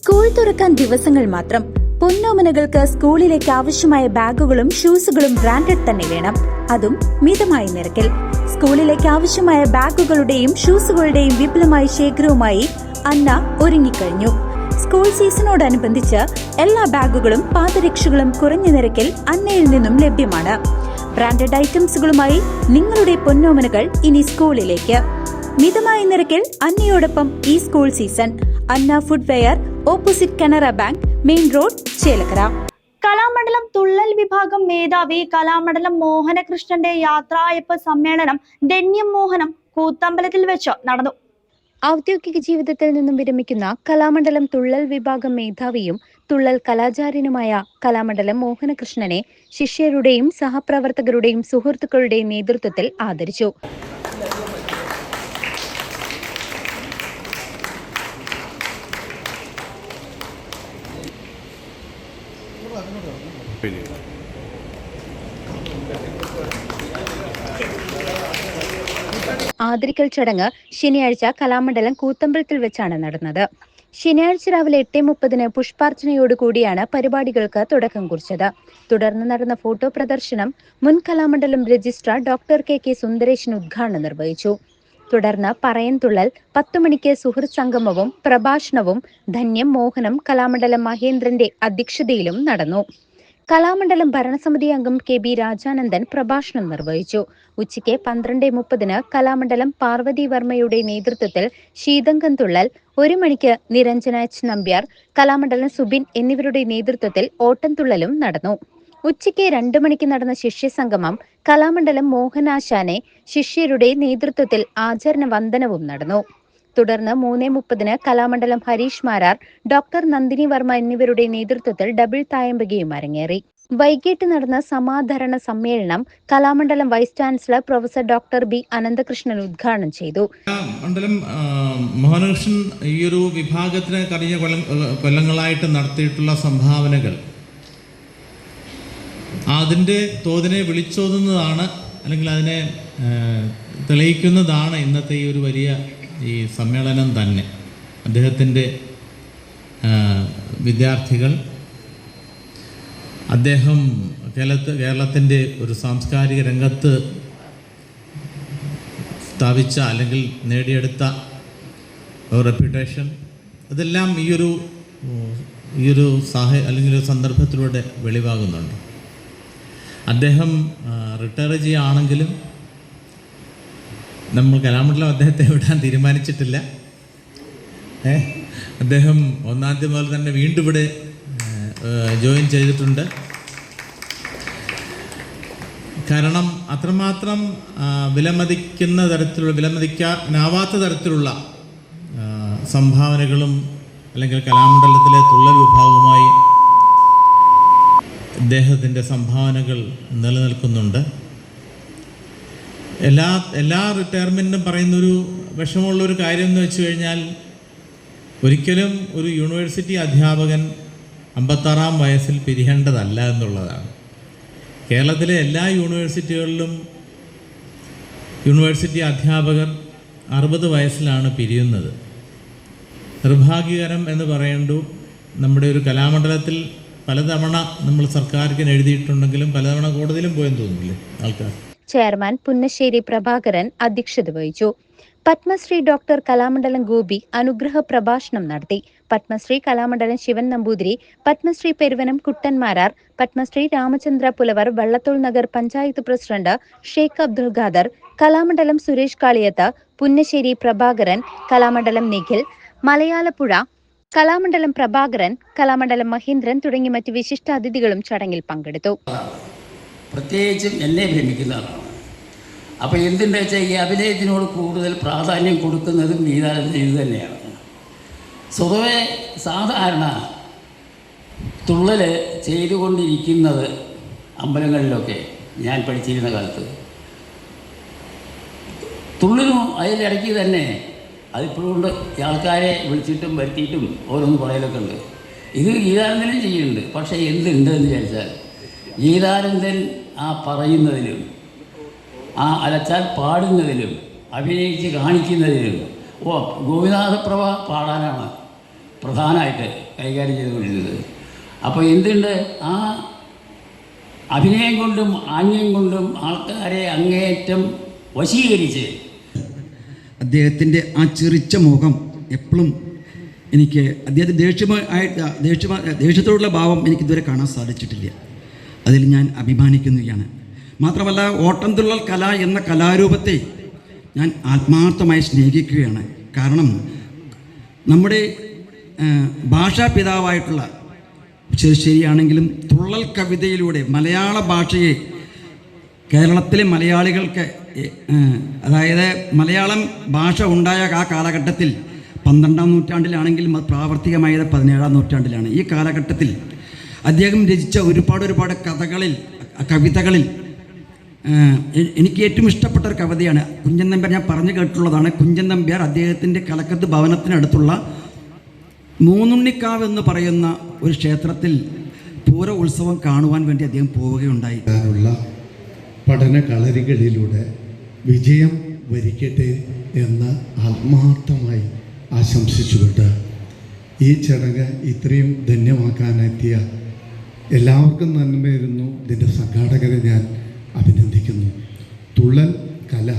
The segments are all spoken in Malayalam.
സ്കൂൾ തുറക്കാൻ ദിവസങ്ങൾ മാത്രം. പൊന്നോമനകൾക്ക് സ്കൂളിലേക്ക് ആവശ്യമായ ബാഗുകളും ഷൂസുകളും ബ്രാൻഡഡ് തന്നെ വേണം, അതും മിതമായ നിരക്കിൽ. സ്കൂളിലേക്ക് ആവശ്യമായ ബാഗുകളുടെയും ഷൂസുകളുടെയും വിപുലമായ ശേഖരവുമായി അന്ന ഒരുങ്ങിക്കഴിഞ്ഞു. സ്കൂൾ സീസണോടനുബന്ധിച്ച് എല്ലാ ബാഗുകളും പാദരക്ഷകളും കുറഞ്ഞ നിരക്കിൽ അന്നയിൽ നിന്നും ലഭ്യമാണ്. ബ്രാൻഡഡ് ഐറ്റംസുകളുമായി നിങ്ങളുടെ പൊന്നോമനകൾ ഇനി സ്കൂളിലേക്ക്. മിതമായ നിരക്കിൽ അന്നയോടൊപ്പം ഈ school season. Anna footwear, opposite Canara bank, main road, Chelakkara. Kalamandalam Thullal വിഭാഗം മേധാവി കലാമണ്ഡലം മോഹനകൃഷ്ണന്റെ യാത്രായപ്പ് സമ്മേളനം ധന്യം മോഹനം കൂത്തമ്പലത്തിൽ വെച്ച് നടന്നു. ഔദ്യോഗിക ജീവിതത്തിൽ നിന്നും വിരമിക്കുന്ന കലാമണ്ഡലം തുള്ളൽ വിഭാഗം മേധാവിയും തുള്ളൽ കലാചാര്യനുമായ കലാമണ്ഡലം മോഹനകൃഷ്ണനെ ശിഷ്യരുടെയും സഹപ്രവർത്തകരുടെയും സുഹൃത്തുക്കളുടെയും നേതൃത്വത്തിൽ ആദരിച്ചു. ആദരിക്കൽ ചടങ്ങ് ശനിയാഴ്ച കലാമണ്ഡലം കൂത്തമ്പലത്തിൽ വെച്ചാണ് നടന്നത്. ശനിയാഴ്ച രാവിലെ 8:30 പുഷ്പാർച്ചനയോടുകൂടിയാണ് പരിപാടികൾക്ക് തുടക്കം കുറിച്ചത്. തുടർന്ന് നടന്ന ഫോട്ടോ പ്രദർശനം മുൻ Kalamandalam registrar doctor K Sundaresan ഉദ്ഘാടനം നിർവഹിച്ചു. തുടർന്ന് പറയൻതുള്ളൽ 10 മണിക്ക് സുഹൃത്ത് സംഗമവും പ്രഭാഷണവും ധന്യം മോഹനം കലാമണ്ഡലം മഹേന്ദ്രന്റെ അധ്യക്ഷതയിലും നടന്നു. കലാമണ്ഡലം ഭരണസമിതി അംഗം കെ.ബി. രാജാനന്ദൻ പ്രഭാഷണം നിർവഹിച്ചു. ഉച്ചയ്ക്ക് 12:30 കലാമണ്ഡലം പാർവതി വർമ്മയുടെ നേതൃത്വത്തിൽ ശീതങ്കം തുള്ളൽ, 1 മണിക്ക് നിരഞ്ജന എച്ച് നമ്പ്യാർ, കലാമണ്ഡലം സുബിൻ എന്നിവരുടെ നേതൃത്വത്തിൽ ഓട്ടംതുള്ളലും നടന്നു. ഉച്ചയ്ക്ക് 2 മണിക്ക് നടന്ന ശിഷ്യസംഗമം കലാമണ്ഡലം മോഹനാശാനെ ശിഷ്യരുടെ നേതൃത്വത്തിൽ ആചരണ വന്ദനവും നടന്നു. തുടർന്ന് 3:30 കലാമണ്ഡലം ഹരീഷ് മാരാർ, ഡോക്ടർ നന്ദിനി വർമ്മ എന്നിവരുടെ നേതൃത്വത്തിൽ ഡബിൾ തായമ്പകയും അരങ്ങേറി. വൈകിട്ട് നടന്ന സമാധരണ സമ്മേളനം Kalamandalam vice chancellor professor doctor B Ananthakrishnan ഉദ്ഘാടനം ചെയ്തു. മണ്ഡലം മോഹനകൃഷ്ണൻ ഈ ഒരു വിഭാഗത്തിന് കഴിഞ്ഞ കൊല്ലങ്ങളായിട്ട് നടത്തിയിട്ടുള്ള സംഭാവനകൾ അതിൻ്റെ തോതിനെ വിളിച്ചോതുന്നതാണ്, അല്ലെങ്കിൽ അതിനെ തെളിയിക്കുന്നതാണ് ഇന്നത്തെ ഈ ഒരു വലിയ ഈ സമ്മേളനം തന്നെ. അദ്ദേഹത്തിൻ്റെ വിദ്യാർത്ഥികൾ, അദ്ദേഹം കേരളത്തിൻ്റെ ഒരു സാംസ്കാരിക രംഗത്ത് സ്ഥാപിച്ച അല്ലെങ്കിൽ നേടിയെടുത്ത റെപ്യൂട്ടേഷൻ, അതെല്ലാം ഈ ഒരു അല്ലെങ്കിൽ ഒരു സന്ദർഭത്തിലൂടെ വെളിവാകുന്നുണ്ട്. അദ്ദേഹം റിട്ടയർ ചെയ്യുകയാണെങ്കിലും നമ്മൾ കലാമണ്ഡലം അദ്ദേഹത്തെ വിടാൻ തീരുമാനിച്ചിട്ടില്ല. അദ്ദേഹം 1-ാം തീയതി മുതൽ തന്നെ വീണ്ടും ഇവിടെ ജോയിൻ ചെയ്തിട്ടുണ്ട്. കാരണം അത്രമാത്രം വിലമതിക്കാനാവാത്ത തരത്തിലുള്ള സംഭാവനകളും അല്ലെങ്കിൽ കലാമണ്ഡലത്തിലെ തുള്ളൽ വിഭാഗവുമായി അദ്ദേഹത്തിൻ്റെ സംഭാവനകൾ നിലനിൽക്കുന്നുണ്ട്. എല്ലാ റിട്ടയർമെൻറ്റിനും പറയുന്നൊരു വിഷമമുള്ളൊരു കാര്യം എന്ന് വെച്ച് കഴിഞ്ഞാൽ, ഒരിക്കലും ഒരു യൂണിവേഴ്സിറ്റി അധ്യാപകൻ 56-ാം വയസ്സിൽ പിരിയേണ്ടതല്ല എന്നുള്ളതാണ്. കേരളത്തിലെ എല്ലാ യൂണിവേഴ്സിറ്റികളിലും യൂണിവേഴ്സിറ്റി അധ്യാപകർ 60 വയസ്സിലാണ് പിരിയുന്നത്. നിർഭാഗ്യകരം എന്ന് പറയേണ്ടു. നമ്മുടെ ഒരു കലാമണ്ഡലത്തിൽ പലതവണ നമ്മൾ സർക്കാരിന് എഴുതിയിട്ടുണ്ടെങ്കിലും പലതവണ കോടതിയിലും പോയെന്ന് തോന്നുന്നില്ലേ ആൾക്കാർ. ചെയർമാൻ പുന്നശ്ശേരി പ്രഭാകരൻ അധ്യക്ഷത വഹിച്ചു. പത്മശ്രീ ഡോക്ടർ കലാമണ്ഡലം ഗോപി അനുഗ്രഹ പ്രഭാഷണം നടത്തി. പത്മശ്രീ കലാമണ്ഡലം ശിവൻ നമ്പൂതിരി, പത്മശ്രീ പെരുവനം കുട്ടൻമാരാർ, പത്മശ്രീ രാമചന്ദ്ര പുലവർ, വള്ളത്തോൾ നഗർ പഞ്ചായത്ത് പ്രസിഡന്റ് ഷെയ്ഖ് അബ്ദുൽ ഖാദർ, കലാമണ്ഡലം സുരേഷ് കാളിയത്ത്, പുന്നശ്ശേരി പ്രഭാകരൻ, കലാമണ്ഡലം നിഖിൽ, മലയാളപ്പുഴ, കലാമണ്ഡലം പ്രഭാകരൻ, കലാമണ്ഡലം മഹേന്ദ്രൻ തുടങ്ങി മറ്റ് വിശിഷ്ടാതിഥികളും ചടങ്ങിൽ പങ്കെടുത്തു. പ്രത്യേകിച്ചും എന്നെ ഭ്രമിക്കുന്നതാണ്. അപ്പോൾ എന്തിൻ്റെ വെച്ചാൽ ഈ അഭിനയത്തിനോട് കൂടുതൽ പ്രാധാന്യം കൊടുക്കുന്നതും ഗീതാനന്ദൻ ഇത് തന്നെയാണ്. സ്വതവേ സാധാരണ തുള്ളൽ ചെയ്തുകൊണ്ടിരിക്കുന്നത് അമ്പലങ്ങളിലൊക്കെ ഞാൻ പഠിച്ചിരുന്ന കാലത്ത് തുള്ളലും അതിലിടയ്ക്ക് തന്നെ അതിപ്പോഴുണ്ട്. ആൾക്കാരെ വിളിച്ചിട്ടും വരുത്തിയിട്ടും ഓരോന്ന് പറയലൊക്കെ ഉണ്ട്. ഇത് ഗീതാനന്ദനും ചെയ്യുന്നുണ്ട്. പക്ഷേ എന്തുണ്ടെന്ന് വിചാരിച്ചാൽ ഗീതാനന്ദൻ ആ പറയുന്നതിലും ആ അലച്ചാൽ പാടുന്നതിലും അഭിനയിച്ച് കാണിക്കുന്നതിലും ഗോപിനാഥപ്രഭ പാടാനാണ് പ്രധാനമായിട്ട് കൈകാര്യം ചെയ്തുകൊണ്ടിരുന്നത്. അപ്പോൾ എന്തുണ്ട്, ആ അഭിനയം കൊണ്ടും ആംഗ്യം കൊണ്ടും ആൾക്കാരെ അങ്ങേയറ്റം വശീകരിച്ച് അദ്ദേഹത്തിൻ്റെ ആ ചിരിച്ച മുഖം എപ്പോഴും എനിക്ക് അദ്ദേഹത്തെ ദേഷ്യത്തോടുള്ള ഭാവം എനിക്കിതുവരെ കാണാൻ സാധിച്ചിട്ടില്ല. അതിൽ ഞാൻ അഭിമാനിക്കുകയാണ്. മാത്രമല്ല, ഓട്ടംതുള്ളൽ കല എന്ന കലാരൂപത്തെ ഞാൻ ആത്മാർത്ഥമായി സ്നേഹിക്കുകയാണ്. കാരണം നമ്മുടെ ഭാഷാപിതാവായിട്ടുള്ള ശരിയാണെങ്കിലും തുള്ളൽ കവിതയിലൂടെ മലയാള ഭാഷയെ കേരളത്തിലെ മലയാളികൾക്ക്, അതായത് മലയാളം ഭാഷ ഉണ്ടായ ആ കാലഘട്ടത്തിൽ 12-ാം നൂറ്റാണ്ടിലാണെങ്കിലും അത് പ്രാവർത്തികമായത് 17-ാം നൂറ്റാണ്ടിലാണ്. ഈ കാലഘട്ടത്തിൽ അദ്ദേഹം രചിച്ച ഒരുപാട് കവിതകളിൽ എനിക്ക് ഏറ്റവും ഇഷ്ടപ്പെട്ട ഒരു കവിതയാണ് കുഞ്ചൻ നമ്പ്യാർ. ഞാൻ പറഞ്ഞു കേട്ടിട്ടുള്ളതാണ്. കുഞ്ചൻ നമ്പ്യാർ അദ്ദേഹത്തിൻ്റെ കലക്കത്ത് ഭവനത്തിനടുത്തുള്ള മൂന്നുണ്ണിക്കാവ് എന്ന് പറയുന്ന ഒരു ക്ഷേത്രത്തിൽ പൂര ഉത്സവം കാണുവാൻ വേണ്ടി അദ്ദേഹം പോവുകയുണ്ടായി. പഠന കളരികളിലൂടെ വിജയം വരിക്കട്ടെ എന്ന് ആത്മാർത്ഥമായി ആശംസിച്ചുകൊണ്ട് ഈ ചടങ്ങ് ഇത്രയും ധന്യമാക്കാനെത്തിയ എല്ലാവർക്കും നന്മയിരുന്നു. ഇതിൻ്റെ സംഘാടകരെ ഞാൻ അഭിനന്ദിക്കുന്നു. തുള്ളൽ കല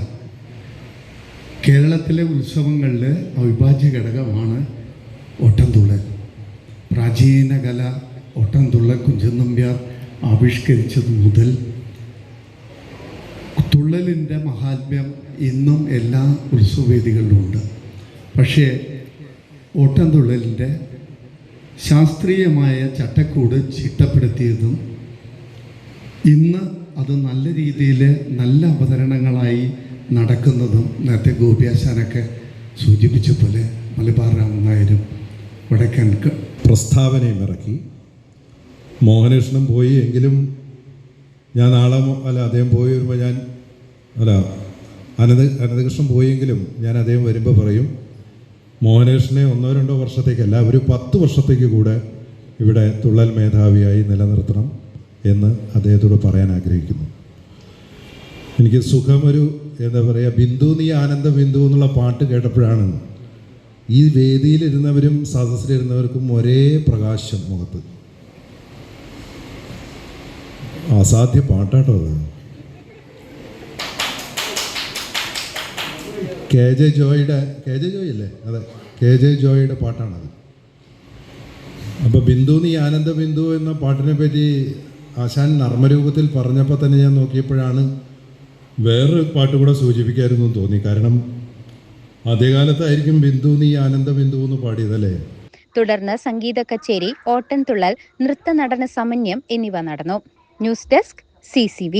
കേരളത്തിലെ ഉത്സവങ്ങളിൽ അവിഭാജ്യ ഘടകമാണ് ഓട്ടംതുള്ളൽ. പ്രാചീന കല ഓട്ടംതുള്ളൽ കുഞ്ചൻ നമ്പ്യാർ ആവിഷ്കരിച്ചത് മുതൽ തുള്ളലിൻ്റെ മഹാത്മ്യം ഇന്നും എല്ലാ ഉത്സവവേദികളിലുമുണ്ട്. പക്ഷേ ഓട്ടംതുള്ളലിൻ്റെ ശാസ്ത്രീയമായ ചട്ടക്കൂട് ചിട്ടപ്പെടുത്തിയതും ഇന്ന് അത് നല്ല രീതിയിൽ നല്ല അവതരണങ്ങളായി നടക്കുന്നതും നേരത്തെ ഗോപിയാശാനൊക്കെ സൂചിപ്പിച്ച പോലെ മലബാർ രാമൻ നായരും വടക്കൻ പ്രസ്താവനയും ഇറക്കി. മോഹനകൃഷ്ണൻ പോയി എങ്കിലും ഞാൻ നാളെ അദ്ദേഹം പോയി വരുമ്പോൾ അനന്തകൃഷ്ണൻ പോയെങ്കിലും ഞാൻ അദ്ദേഹം വരുമ്പോൾ പറയും, മോഹനകൃഷ്ണനെ 1-2 വർഷത്തേക്കല്ല, ഒരു 10 വർഷത്തേക്ക് കൂടെ ഇവിടെ തുള്ളൽ മേധാവിയായി നിലനിർത്തണം എന്ന് അദ്ദേഹത്തോട് പറയാൻ ആഗ്രഹിക്കുന്നു. എനിക്ക് എന്താ പറയുക, ബിന്ദു നീ ആനന്ദ ബിന്ദു എന്നുള്ള പാട്ട് കേട്ടപ്പോഴാണ് ഈ വേദിയിലിരുന്നവരും സദസ്സിലിരുന്നവർക്കും ഒരേ പ്രകാശം മുഖത്ത്. അസാധ്യ പാട്ടാട്ടോ അത്. കെ ജെ ജോയ് അല്ലേ? അതെ, KJ ജോയിയുടെ പാട്ടാണത്. അപ്പോൾ ബിന്ദു നീ ആനന്ദ ബിന്ദു എന്ന പാട്ടിനെ പറ്റി ആശാൻ നർമ്മരൂപത്തിൽ പറഞ്ഞപ്പോൾ തന്നെ ഞാൻ നോക്കിയപ്പോഴാണ് വേറൊരു പാട്ട് കൂടെ സൂചിപ്പിക്കായിരുന്നു തോന്നി. കാരണം അതേകാലത്തായിരിക്കും ബിന്ദു നീ ആനന്ദ ബിന്ദു എന്ന് പാടിയതല്ലേ. തുടർന്ന് സംഗീത കച്ചേരി, ഓട്ടൻതുള്ളൽ, നൃത്ത നടന സമന്വയം എന്നിവ നടന്നു. News desk CCV.